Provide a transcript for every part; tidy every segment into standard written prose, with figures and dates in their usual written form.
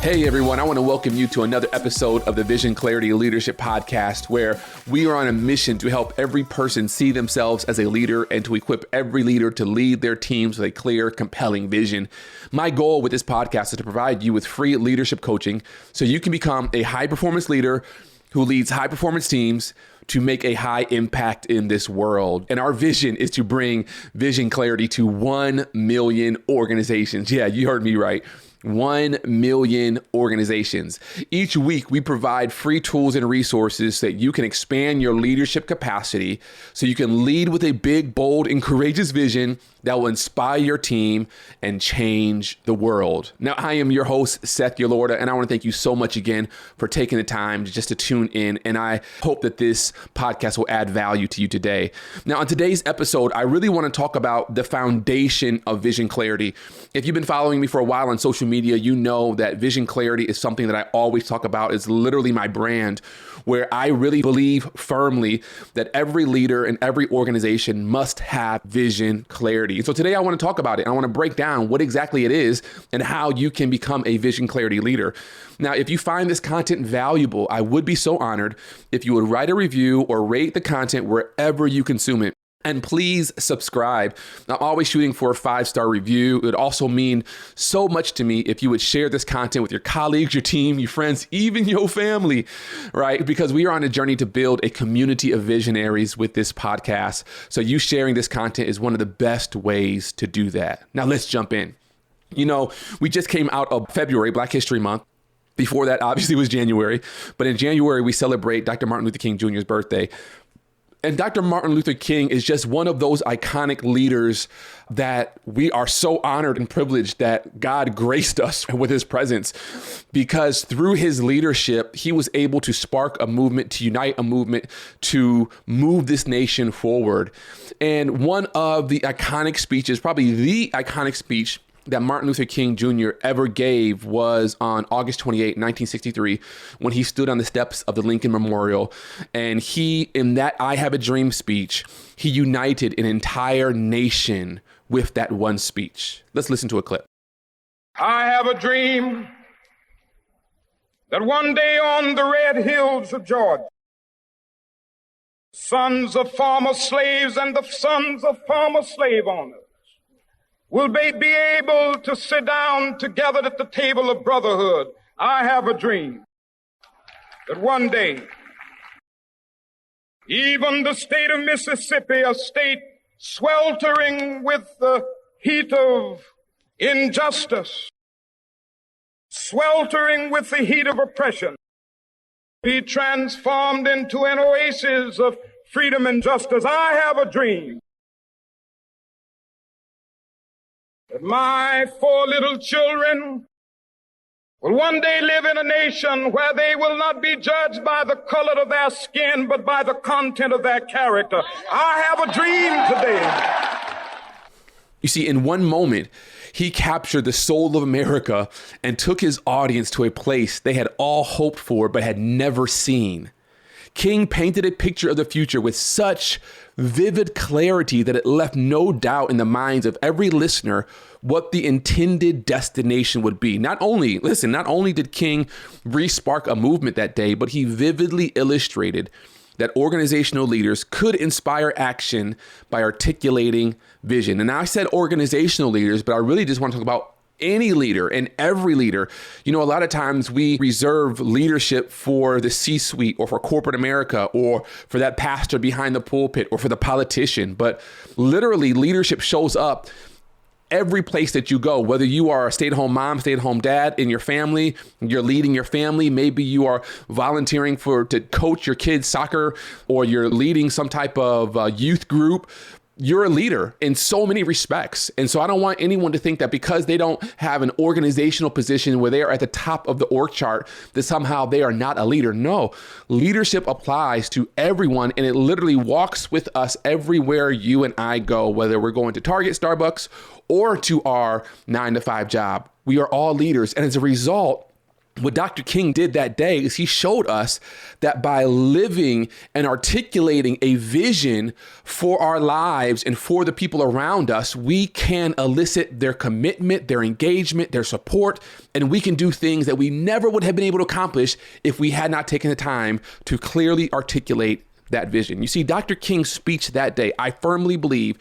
Hey everyone, I want to welcome you to another episode of the Vision Clarity Leadership Podcast, where we are on a mission to help every person see themselves as a leader and to equip every leader to lead their teams with a clear, compelling vision. My goal with this podcast is to provide you with free leadership coaching so you can become a high-performance leader who leads high-performance teams to make a high impact in this world. And our vision is to bring vision clarity to 1 million organizations. Yeah, you heard me right. 1 million organizations. Each week, we provide free tools and resources so that you can expand your leadership capacity so you can lead with a big, bold, and courageous vision that will inspire your team and change the world. Now, I am your host, Seth, and I want to thank you so much again for taking the time just to tune in. And I hope that this podcast will add value to you today. Now, on today's episode, I really want to talk about the foundation of vision clarity. If you've been following me for a while on social media, you know that vision clarity is something that I always talk about. It's literally my brand, where I really believe firmly that every leader and every organization must have vision clarity. And so today I want to talk about it. I want to break down what exactly it is and how you can become a vision clarity leader. Now, if you find this content valuable, I would be so honored if you would write a review or rate the content wherever you consume it. And please subscribe. I'm always shooting for a 5-star review. It would also mean so much to me if you would share this content with your colleagues, your team, your friends, even your family, right? Because we are on a journey to build a community of visionaries with this podcast. So you sharing this content is one of the best ways to do that. Now let's jump in. You know, we just came out of February, Black History Month. Before that, obviously, was January. But in January, we celebrate Dr. Martin Luther King Jr.'s birthday. And Dr. Martin Luther King is just one of those iconic leaders that we are so honored and privileged that God graced us with his presence, because through his leadership, he was able to spark a movement, to unite a movement, to move this nation forward. And one of the iconic speeches, probably the iconic speech that Martin Luther King Jr. ever gave, was on August 28, 1963, when he stood on the steps of the Lincoln Memorial. And he, in that I Have a Dream speech, he united an entire nation with that one speech. Let's listen to a clip. I have a dream that one day on the red hills of Georgia, sons of former slaves and the sons of former slave owners will be able to sit down together at the table of brotherhood. I have a dream that one day, even the state of Mississippi, a state sweltering with the heat of injustice, sweltering with the heat of oppression, be transformed into an oasis of freedom and justice. I have a dream that my 4 little children will one day live in a nation where they will not be judged by the color of their skin, but by the content of their character. I have a dream today. You see, in one moment, he captured the soul of America and took his audience to a place they had all hoped for but had never seen. King painted a picture of the future with such vivid clarity that it left no doubt in the minds of every listener what the intended destination would be. Not only did King re-spark a movement that day, but he vividly illustrated that organizational leaders could inspire action by articulating vision. And I said organizational leaders, but I really just want to talk about any leader and every leader. You know, a lot of times we reserve leadership for the C-suite or for corporate America or for that pastor behind the pulpit or for the politician. But literally, leadership shows up every place that you go, whether you are a stay-at-home mom, stay-at-home dad in your family, you're leading your family, maybe you are volunteering to coach your kids' soccer, or you're leading some type of youth group. You're a leader in so many respects. And so I don't want anyone to think that because they don't have an organizational position where they are at the top of the org chart, that somehow they are not a leader. No, leadership applies to everyone, and it literally walks with us everywhere you and I go, whether we're going to Target, Starbucks, or to our 9-to-5 job. We are all leaders. And as a result, What Dr. King did that day is he showed us that by living and articulating a vision for our lives and for the people around us, we can elicit their commitment, their engagement, their support, and we can do things that we never would have been able to accomplish if we had not taken the time to clearly articulate that vision. You see, Dr. King's speech that day, I firmly believe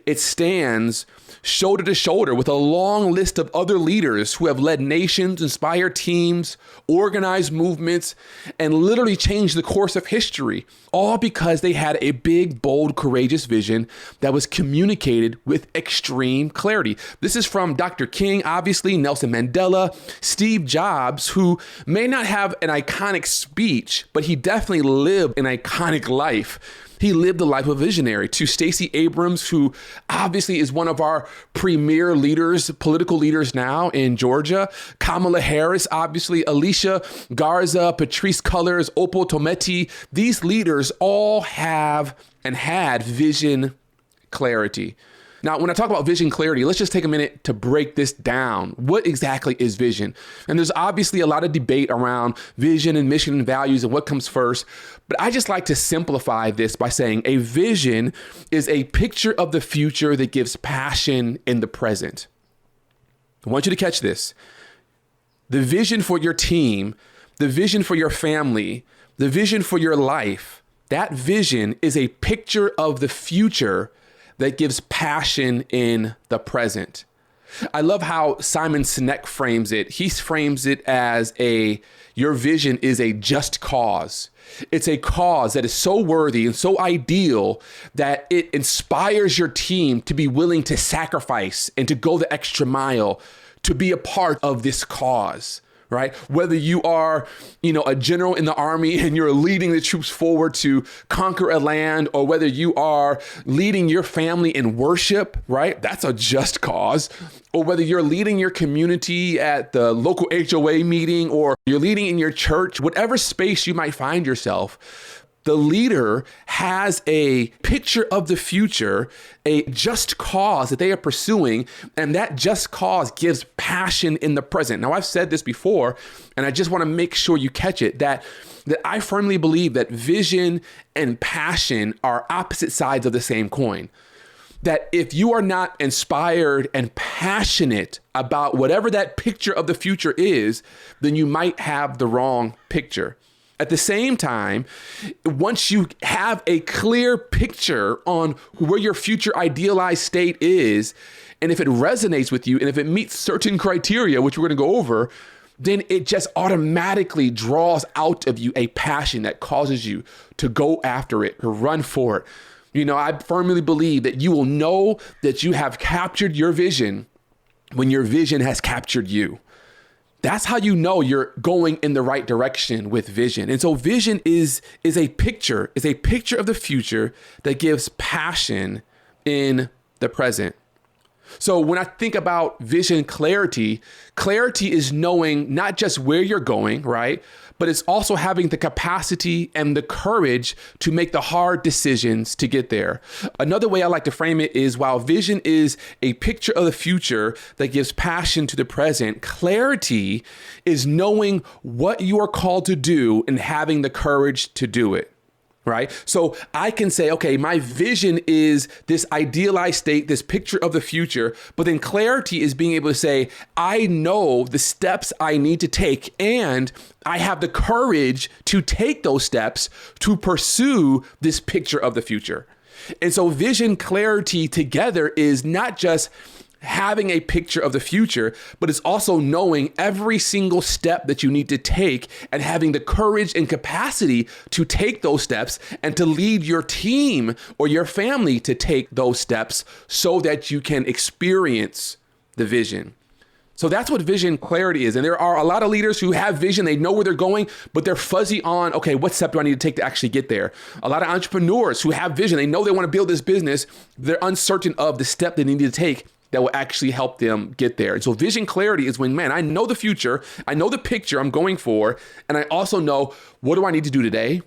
it stands shoulder to shoulder with a long list of other leaders who have led nations, inspired teams, organized movements, and literally changed the course of history, all because they had a big, bold, courageous vision that was communicated with extreme clarity. This is from Dr. King, obviously, Nelson Mandela, Steve Jobs, who may not have an iconic speech, but he definitely lived an iconic life. He lived the life of a visionary. To Stacey Abrams, who obviously is one of our premier leaders, political leaders now in Georgia. Kamala Harris, obviously, Alicia Garza, Patrisse Cullors, Opal Tometi. These leaders all have and had vision clarity. Now, when I talk about vision clarity, let's just take a minute to break this down. What exactly is vision? And there's obviously a lot of debate around vision and mission and values and what comes first. But I just like to simplify this by saying a vision is a picture of the future that gives passion in the present. I want you to catch this. The vision for your team, the vision for your family, the vision for your life, that vision is a picture of the future that gives passion in the present. I love how Simon Sinek frames it. He frames it as your vision is a just cause. It's a cause that is so worthy and so ideal that it inspires your team to be willing to sacrifice and to go the extra mile to be a part of this cause. Right? Whether you are, a general in the army and you're leading the troops forward to conquer a land, or whether you are leading your family in worship, right? That's a just cause. Or whether you're leading your community at the local HOA meeting, or you're leading in your church, whatever space you might find yourself, the leader has a picture of the future, a just cause that they are pursuing, and that just cause gives passion in the present. Now, I've said this before, and I just want to make sure you catch it, that I firmly believe that vision and passion are opposite sides of the same coin. That if you are not inspired and passionate about whatever that picture of the future is, then you might have the wrong picture. At the same time, once you have a clear picture on where your future idealized state is, and if it resonates with you, and if it meets certain criteria, which we're going to go over, then it just automatically draws out of you a passion that causes you to go after it, to run for it. I firmly believe that you will know that you have captured your vision when your vision has captured you. That's how you know you're going in the right direction with vision. And so vision is a picture of the future that gives passion in the present. So when I think about vision clarity is knowing not just where you're going, right? But it's also having the capacity and the courage to make the hard decisions to get there. Another way I like to frame it is, while vision is a picture of the future that gives passion to the present, clarity is knowing what you are called to do and having the courage to do it. Right? So I can say, okay, my vision is this idealized state, this picture of the future, but then clarity is being able to say, I know the steps I need to take, and I have the courage to take those steps to pursue this picture of the future. And so vision clarity together is not just having a picture of the future, but it's also knowing every single step that you need to take and having the courage and capacity to take those steps and to lead your team or your family to take those steps so that you can experience the vision. So that's what vision clarity is. And there are a lot of leaders who have vision, they know where they're going, but they're fuzzy on, okay, what step do I need to take to actually get there? A lot of entrepreneurs who have vision, they know they want to build this business, they're uncertain of the step they need to take that will actually help them get there. And so vision clarity is when, man, I know the future, I know the picture I'm going for, and I also know, what do I need to do today?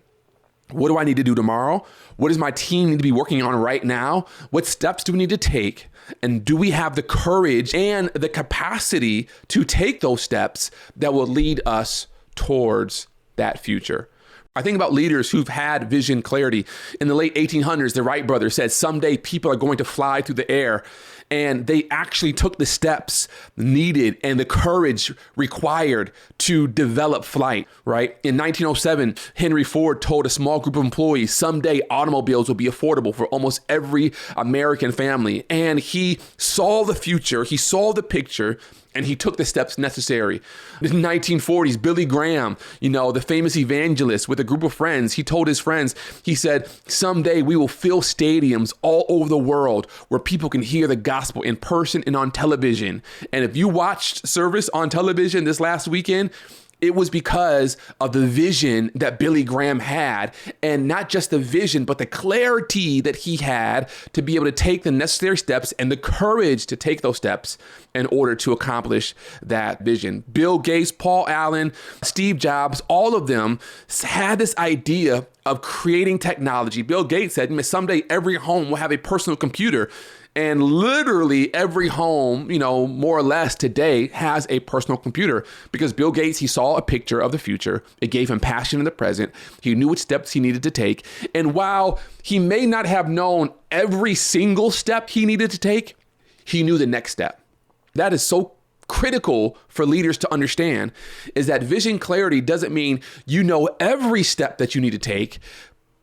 What do I need to do tomorrow? What does my team need to be working on right now? What steps do we need to take? And do we have the courage and the capacity to take those steps that will lead us towards that future? I think about leaders who've had vision clarity. In the late 1800s, the Wright brothers said someday people are going to fly through the air. And they actually took the steps needed and the courage required to develop flight, right? In 1907, Henry Ford told a small group of employees, someday automobiles will be affordable for almost every American family. And he saw the future, he saw the picture, and he took the steps necessary. In the 1940s, Billy Graham, the famous evangelist, with a group of friends, he told his friends, he said, someday we will fill stadiums all over the world where people can hear the gospel in person and on television. And if you watched service on television this last weekend, it was because of the vision that Billy Graham had, and not just the vision, but the clarity that he had to be able to take the necessary steps and the courage to take those steps in order to accomplish that vision. Bill Gates, Paul Allen, Steve Jobs, all of them had this idea of creating technology. Bill Gates said, someday every home will have a personal computer. And literally every home, more or less today has a personal computer, because Bill Gates, he saw a picture of the future. It gave him passion in the present. He knew what steps he needed to take. And while he may not have known every single step he needed to take, he knew the next step. That is so critical for leaders to understand, is that vision clarity doesn't mean you know every step that you need to take.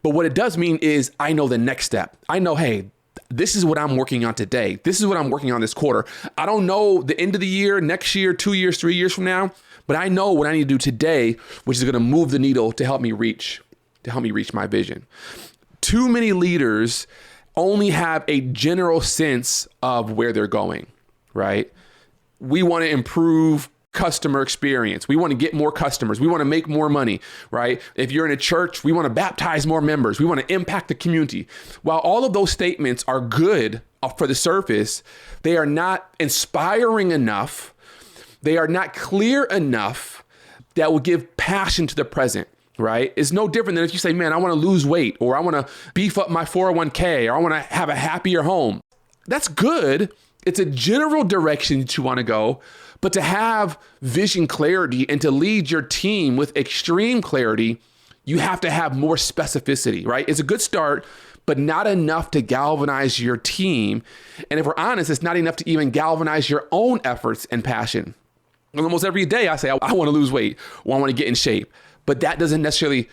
But what it does mean is I know the next step. I know, hey, this is what I'm working on today. This is what I'm working on this quarter. I don't know the end of the year, next year, 2 years, 3 years from now, but I know what I need to do today, which is going to move the needle to help me reach my vision. Too many leaders only have a general sense of where they're going, right? We want to improve customer experience. We want to get more customers. We want to make more money, right? If you're in a church, we want to baptize more members. We want to impact the community. While all of those statements are good for the surface, they are not inspiring enough. They are not clear enough that will give passion to the present, right? It's no different than if you say, man, I want to lose weight, or I want to beef up my 401k, or I want to have a happier home. That's good. It's a general direction that you want to go. But to have vision clarity and to lead your team with extreme clarity, you have to have more specificity, right? It's a good start, but not enough to galvanize your team. And if we're honest, it's not enough to even galvanize your own efforts and passion. Almost every day I say, I want to lose weight, or I want to get in shape. But that doesn't necessarily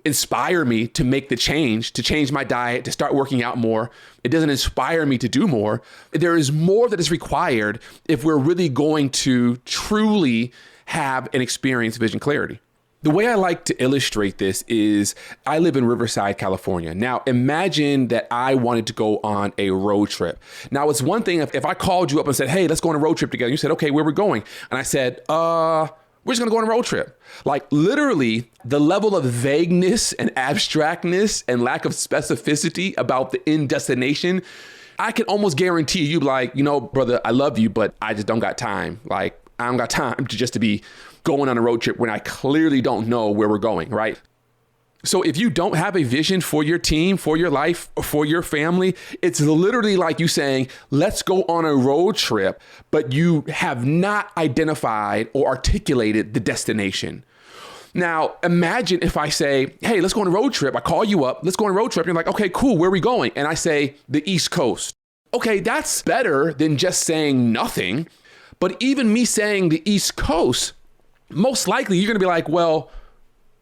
inspire me to make the change, to change my diet, to start working out more. It doesn't inspire me to do more. There is more that is required if we're really going to truly have and experience vision clarity. The way I like to illustrate this is I live in Riverside, California. Now, imagine that I wanted to go on a road trip. Now, it's one thing if I called you up and said, hey, let's go on a road trip together. You said, okay, where are we going? And I said, we're just going to go on a road trip. Like literally the level of vagueness and abstractness and lack of specificity about the end destination, I can almost guarantee you like, brother, I love you, but I just don't got time. Like I don't got time to be going on a road trip when I clearly don't know where we're going, right? So if you don't have a vision for your team, for your life, for your family, it's literally like you saying, let's go on a road trip, but you have not identified or articulated the destination. Now, imagine if I say, hey, let's go on a road trip. I call you up, let's go on a road trip. And you're like, okay, cool. Where are we going? And I say the East Coast. Okay, that's better than just saying nothing. But even me saying the East Coast, most likely you're going to be like, well,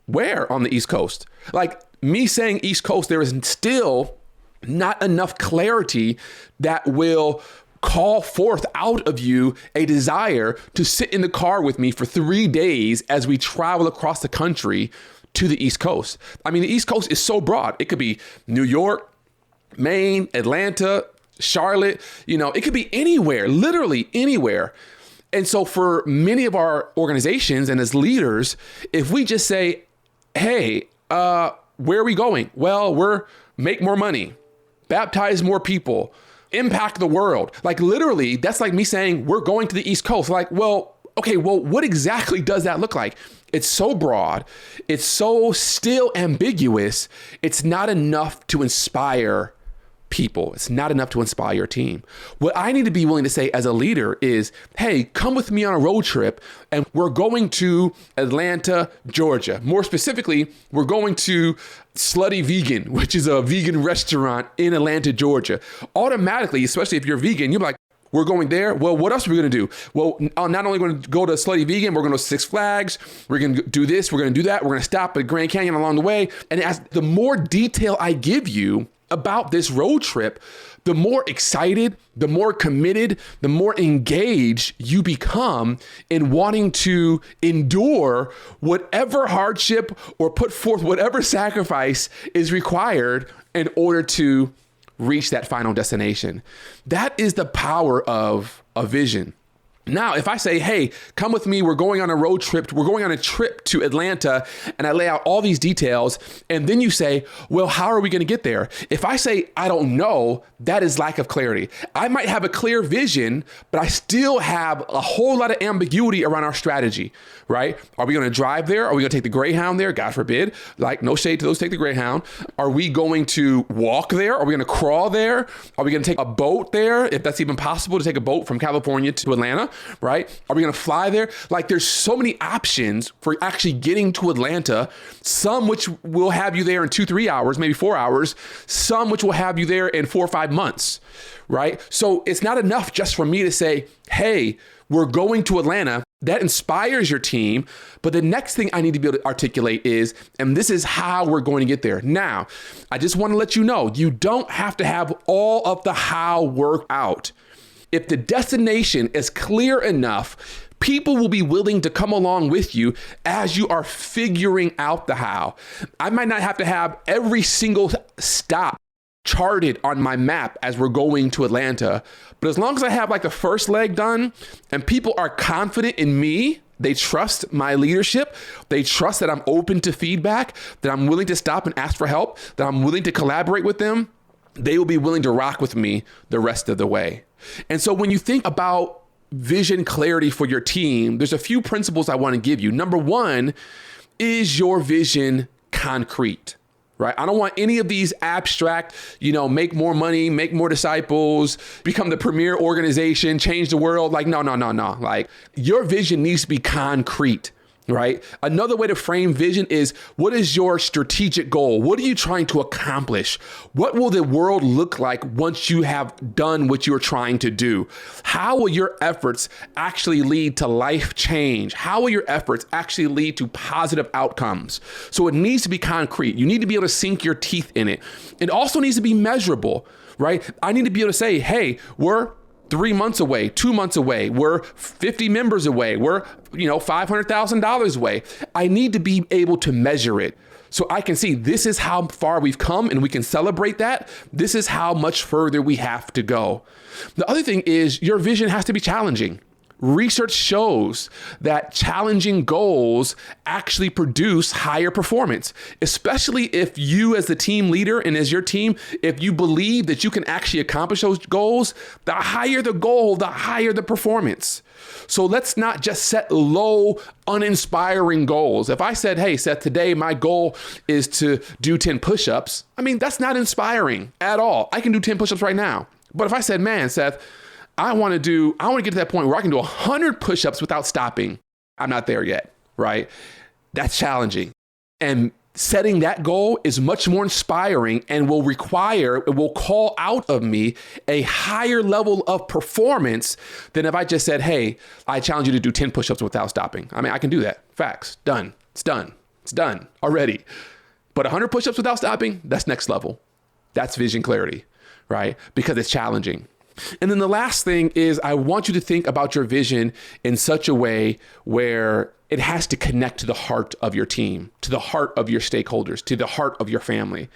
where on the East Coast? Like me saying East Coast, there is still not enough clarity that will call forth out of you a desire to sit in the car with me for 3 days as we travel across the country to the East Coast. I mean, the East Coast is so broad. It could be New York, Maine, Atlanta, Charlotte, it could be anywhere, literally anywhere. And so for many of our organizations and as leaders, if we just say, hey, where are we going? Well, we're make more money, baptize more people, impact the world. Like literally, that's like me saying we're going to the East Coast. Like, well, Okay, well, what exactly does that look like? It's so broad. It's so still ambiguous. It's not enough to inspire people. It's not enough to inspire your team. What I need to be willing to say as a leader is, hey, come with me on a road trip and we're going to Atlanta, Georgia. More specifically, we're going to Slutty Vegan, which is a vegan restaurant in Atlanta, Georgia. Automatically, especially if you're vegan, you're like, we're going there. Well, what else are we going to do? Well, I'm not only going to go to Slutty Vegan, we're going to Six Flags. We're going to do this. We're going to do that. We're going to stop at Grand Canyon along the way. And as the more detail I give you about this road trip, the more excited, the more committed, the more engaged you become in wanting to endure whatever hardship or put forth whatever sacrifice is required in order to reach that final destination. That is the power of a vision. Now, if I say, hey, come with me, we're going on a road trip, we're going on a trip to Atlanta, and I lay out all these details, and then you say, well, how are we going to get there? If I say, I don't know, that is lack of clarity. I might have a clear vision, but I still have a whole lot of ambiguity around our strategy, right? Are we going to drive there? Are we going to take the Greyhound there? God forbid. Like, no shade to those take the Greyhound. Are we going to walk there? Are we going to crawl there? Are we going to take a boat there? If that's even possible to take a boat from California to Atlanta, right? Are we going to fly there? Like, there's so many options for actually getting to Atlanta, some which will have you there in 2-3 hours, maybe 4 hours, some which will have you there in 4 or 5 months, right? So it's not enough just for me to say, hey, we're going to Atlanta. That inspires your team. But the next thing I need to be able to articulate is, and this is how we're going to get there. Now, I just want to let you know, you don't have to have all of the how worked out. If the destination is clear enough, people will be willing to come along with you as you are figuring out the how. I might not have to have every single stop charted on my map as we're going to Atlanta, but as long as I have like the first leg done and people are confident in me, they trust my leadership, they trust that I'm open to feedback, that I'm willing to stop and ask for help, that I'm willing to collaborate with them, they will be willing to rock with me the rest of the way. And so when you think about vision clarity for your team, there's a few principles I want to give you. Number one, is your vision concrete, right? I don't want any of these abstract, make more money, make more disciples, become the premier organization, change the world. Like, no. Like, your vision needs to be concrete. Right? Another way to frame vision is, what is your strategic goal? What are you trying to accomplish? What will the world look like once you have done what you're trying to do? How will your efforts actually lead to life change? How will your efforts actually lead to positive outcomes? So it needs to be concrete. You need to be able to sink your teeth in it. It also needs to be measurable, right? I need to be able to say, hey, we're 3 months away, 2 months away, we're 50 members away, we're, $500,000 away. I need to be able to measure it so I can see this is how far we've come and we can celebrate that. This is how much further we have to go. The other thing is, your vision has to be challenging. Research shows that challenging goals actually produce higher performance, especially if you as the team leader and as your team, if you believe that you can actually accomplish those goals, the higher the goal, the higher the performance. So let's not just set low, uninspiring goals. If I said, hey, Seth, today my goal is to do 10 push-ups, that's not inspiring at all. I can do 10 push-ups right now. But if I said, man, Seth, I want to get to that point where I can do 100 push-ups without stopping. I'm not there yet, right? That's challenging. And setting that goal is much more inspiring and will call out of me a higher level of performance than if I just said, hey, I challenge you to do 10 push-ups without stopping. I can do that. Facts. Done. It's done already. But 100 push-ups without stopping, that's next level. That's vision clarity, right? Because it's challenging. And then the last thing is, I want you to think about your vision in such a way where it has to connect to the heart of your team, to the heart of your stakeholders, to the heart of your family.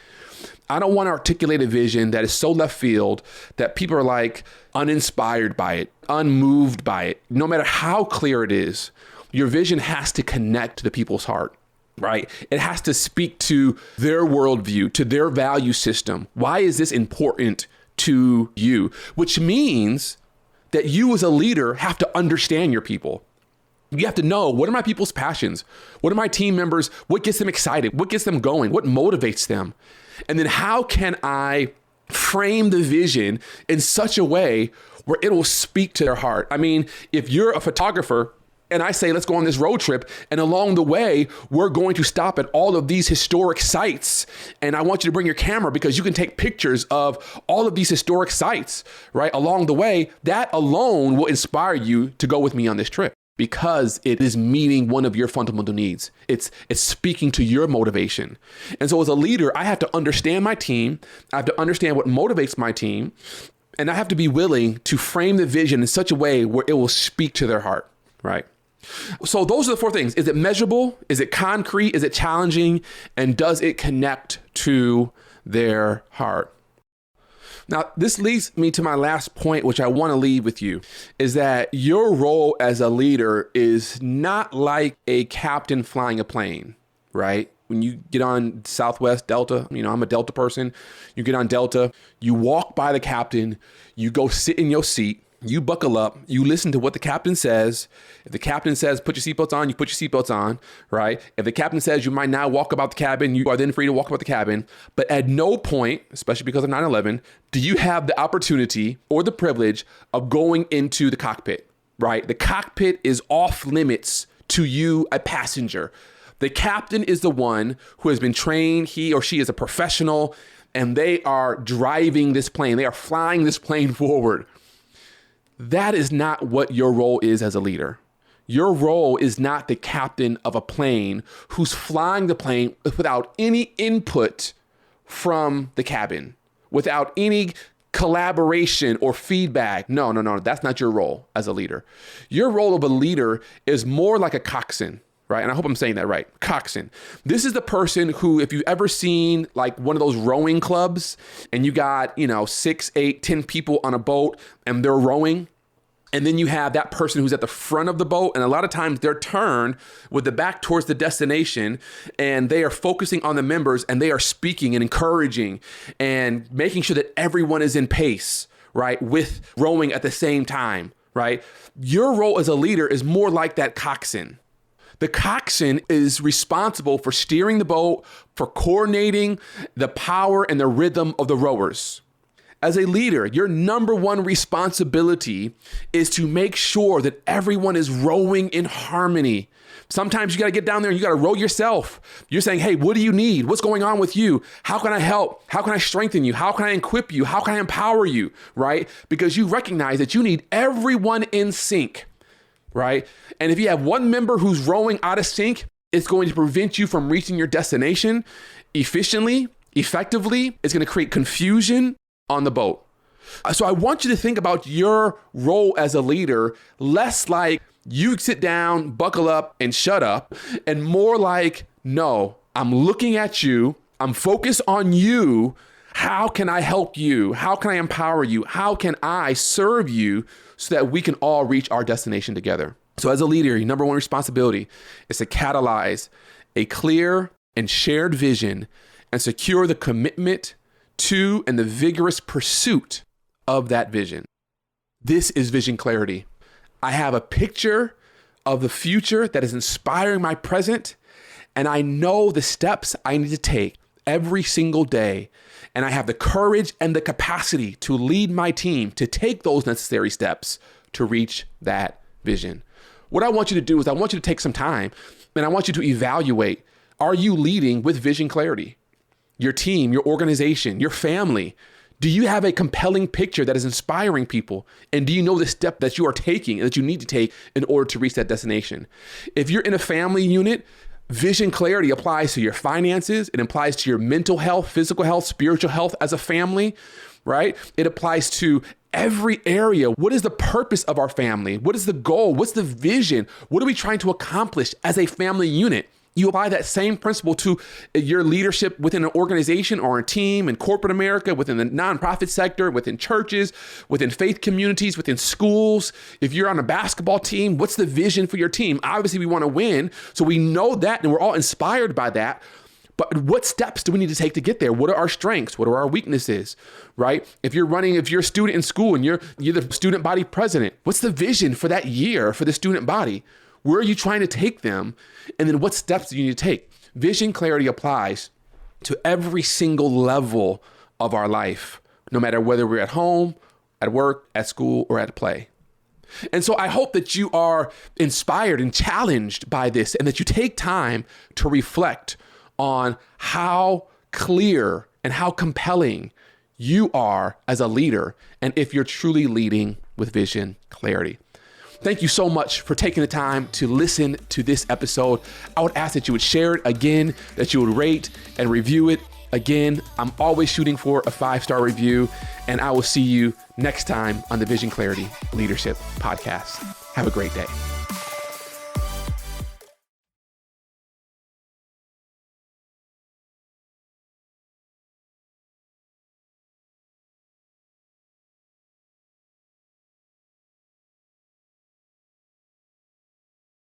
I don't want to articulate a vision that is so left field that people are like uninspired by it, unmoved by it. No matter how clear it is, your vision has to connect to the people's heart. Right? It has to speak to their worldview, to their value system. Why is this important to you? Which means that you as a leader have to understand your people. You have to know, what are my people's passions? What are my team members? What gets them excited? What gets them going? What motivates them? And then how can I frame the vision in such a way where it will speak to their heart? I mean, if you're a photographer and I say, let's go on this road trip, and along the way, we're going to stop at all of these historic sites, and I want you to bring your camera because you can take pictures of all of these historic sites, right? Along the way, that alone will inspire you to go with me on this trip, because it is meeting one of your fundamental needs. It's speaking to your motivation. And so as a leader, I have to understand my team. I have to understand what motivates my team. And I have to be willing to frame the vision in such a way where it will speak to their heart, right? So those are the four things. Is it measurable? Is it concrete? Is it challenging? And does it connect to their heart? Now, this leads me to my last point, which I want to leave with you, is that your role as a leader is not like a captain flying a plane, right? When you get on Southwest Delta, I'm a Delta person. You get on Delta, you walk by the captain, you go sit in your seat, you buckle up, you listen to what the captain says. If the captain says, put your seatbelts on, you put your seatbelts on, right? If the captain says you might now walk about the cabin, you are then free to walk about the cabin. But at no point, especially because of 9/11, do you have the opportunity or the privilege of going into the cockpit, right? The cockpit is off limits to you, a passenger. The captain is the one who has been trained. He or she is a professional, and they are driving this plane. They are flying this plane forward. That is not what your role is as a leader. Your role is not the captain of a plane who's flying the plane without any input from the cabin, without any collaboration or feedback. No, that's not your role as a leader. Your role of a leader is more like a coxswain, right? And I hope I'm saying that right. Coxswain. This is the person who, if you've ever seen like one of those rowing clubs and you got, 6, 8, 10 people on a boat and they're rowing, and then you have that person who's at the front of the boat, and a lot of times they're turned with the back towards the destination, and they are focusing on the members, and they are speaking and encouraging and making sure that everyone is in pace, right? With rowing at the same time, right? Your role as a leader is more like that coxswain. The coxswain is responsible for steering the boat, for coordinating the power and the rhythm of the rowers. As a leader, your number one responsibility is to make sure that everyone is rowing in harmony. Sometimes you got to get down there and you got to row yourself. You're saying, hey, what do you need? What's going on with you? How can I help? How can I strengthen you? How can I equip you? How can I empower you? Right? Because you recognize that you need everyone in sync, right? And if you have one member who's rowing out of sync, it's going to prevent you from reaching your destination efficiently, effectively. It's going to create confusion on the boat. So I want you to think about your role as a leader less like you sit down, buckle up, and shut up, and more like, no, I'm looking at you, I'm focused on you. How can I help you? How can I empower you? How can I serve you so that we can all reach our destination together? So as a leader, your number one responsibility is to catalyze a clear and shared vision and secure the commitment to and the vigorous pursuit of that vision. This is vision clarity. I have a picture of the future that is inspiring my present, and I know the steps I need to take every single day. And I have the courage and the capacity to lead my team to take those necessary steps to reach that vision. What I want you to do is I want you to take some time and I want you to evaluate, are you leading with vision clarity? Your team, your organization, your family. Do you have a compelling picture that is inspiring people? And do you know the step that you are taking and that you need to take in order to reach that destination? If you're in a family unit, vision clarity applies to your finances. It applies to your mental health, physical health, spiritual health as a family, right? It applies to every area. What is the purpose of our family? What is the goal? What's the vision? What are we trying to accomplish as a family unit? You apply that same principle to your leadership within an organization or a team in corporate America, within the nonprofit sector, within churches, within faith communities, within schools. If you're on a basketball team, what's the vision for your team? Obviously, we want to win. So we know that and we're all inspired by that. But what steps do we need to take to get there? What are our strengths? What are our weaknesses, right? If you're a student in school and you're the student body president, what's the vision for that year for the student body? Where are you trying to take them? And then what steps do you need to take? Vision clarity applies to every single level of our life, no matter whether we're at home, at work, at school, or at play. And so I hope that you are inspired and challenged by this, and that you take time to reflect on how clear and how compelling you are as a leader, and if you're truly leading with vision clarity. Thank you so much for taking the time to listen to this episode. I would ask that you would share it again, that you would rate and review it. Again, I'm always shooting for a 5-star review, and I will see you next time on the Vision Clarity Leadership Podcast. Have a great day.